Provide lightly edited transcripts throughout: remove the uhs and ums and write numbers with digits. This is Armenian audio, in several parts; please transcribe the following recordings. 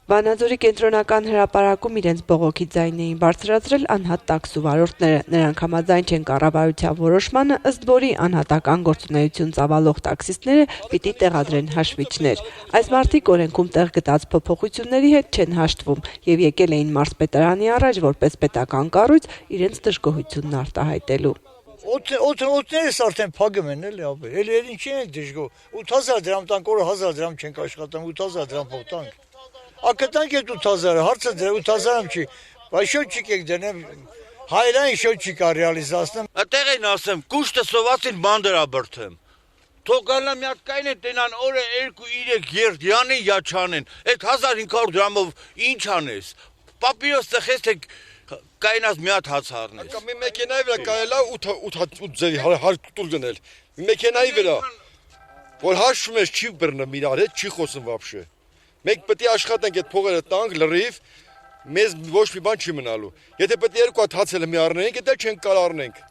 Վանաձորի կենտրոնական հրապարակում իրենց բողոքի ձայն էին բարձրացրել անհատ տաքսու վարորդները։ Նրանք համաձայն չեն կառավարության որոշմանը, ըստ որի անհատական գործունեություն ծավալող տաքսիստները պիտի տեղադրեն հաշվիչներ։ Այս մարդիկ օրենքում տեղ գտած փոփոխությունների հետ չեն հաշտվում եւ եկել էին մարզպետարանի առաջ որպես պետական կառույց իրենց դժգոհությունն արտահայտելու։ Օդներս արդեն փակում են էլի ապա։ Էլ ինչի են դժգոհ։ 8000 դրամ տանք, օրը 1000 դրամ չենք աշխատում, 8000 դրամ փող տանք։ Ակտանք այդ 8000-ը, հարցը դրա 8000-ը չի։ Բայց շոտ չիկ դնեմ, հայրային շոտ չիկ ռեալիզացնեմ։ Այդտեղ են ասեմ, կուշտը սովածին բանդերաբրթեմ։ Թողալա միակային են տենան օրը 2-3 երդ յանի յաչանեն։ Այդ 1500 դրամով ինչ անես։ Պապիրոս ծխես թե կայնած մի հատ հաց առնես։ Ակա մի մեքենայի վրա կարելա 8 ձևի հարկտուր գնել։ Մի մեքենայի վրա, որ հաշվում ես չի բռնում իրար հետ, չի խոսում վաբշե։ Մենք պետք է աշխատենք այդ փողերը տանք լրիվ, մեզ ոչ մի բան չի մնալու։ Եթե պետք է 2 հատ հաց էլ մի առնենք, դա չենք կարող առնենք։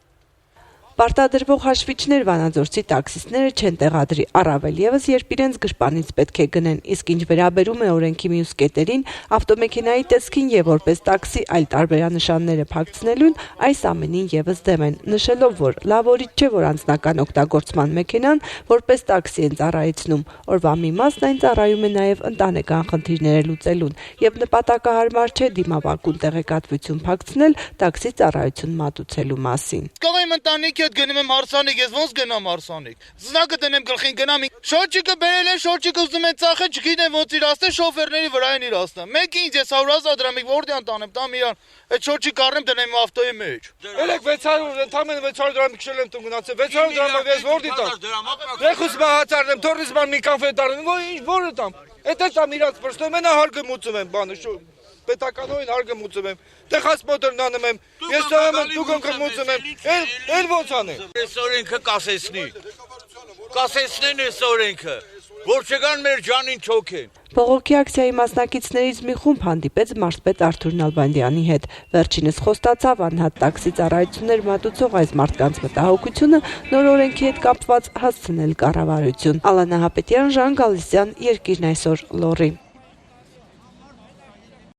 Պարտադրվող հաշվիչներ վանաձորցի տաքսիստները չեն տեղադրի, առավել ևս երբ իրենց գրպանից պետք է գնեն, իսկ ինչ վերաբերում է օրենքի մյուս կետերին, ավտոմեքենայի տեսքին եւ որպես տաքսի այլ տարբերանշանները փակցնելուն, այս ամենին ևս դեմ են, նշելով, որ լավորից չէ, որ անձնական օգտագործման մեքենան որպես տաքսի են ծառայեցնում, օրվա մի մասն այն ծառայում է նաեւ ընտանեկան խնդիրները լուծելուն եւ նպատակահարմար չէ դիմավակուն տեղեկատվություն փակցնել տաքսի ծառայություն մատուցելու մասին։ Հետ գնում եմ հարսանիք, ես ոնց գնամ հարսանիք։ Զնակը տնեմ գլխին գնամ։ Շորջիկը բերել են, շորջիկը ուզում են ծախել, չգիտեմ ոնց իրացնել, շոֆերների վրա են իրացնել։ Մեկը ինձ ես 100,000 դրամիկ որտյան տանեմ, տամ իրան։ Այդ շորջիկը առնեմ դնեմ ավտոյի մեջ։ Ելեք 600, ընդամենը 600 դրամ քշել եմ տուն գնացել, 600 դրամով ես որտի տամ։ Եղուս մա հաց առնեմ, թորից բան մի կաֆե տառնեմ, ինչ որը տամ։ Էդ եմ իրաց պրստում են հարգմուծում եմ բանը, պետականորեն հարգմուծում եմ, տեղ հասպոտերն անում եմ, ես տողեմ եմ, դուք ընկրմուծում եմ, էլ ոնց անեմ։ Ես օրենքը կասեցնեն ես օրենքը, որ չգան մեր ջանին չոքեն։ Բողոքի ակցիայի մասնակիցներից մի խումբ հանդիպեց մարզպետ Արթուր Նալբանդյանի հետ։ Վերջինս խոստացավ անհատ տաքսի ծառայություններ մատուցող այս մարդկանց մտահոգությունը նոր օրենքի հետ կապված հասցնել կառավարություն։ Ալանա Հապետյան, Ժան Գալստյան, Երկիրն այսօր, Լոռի։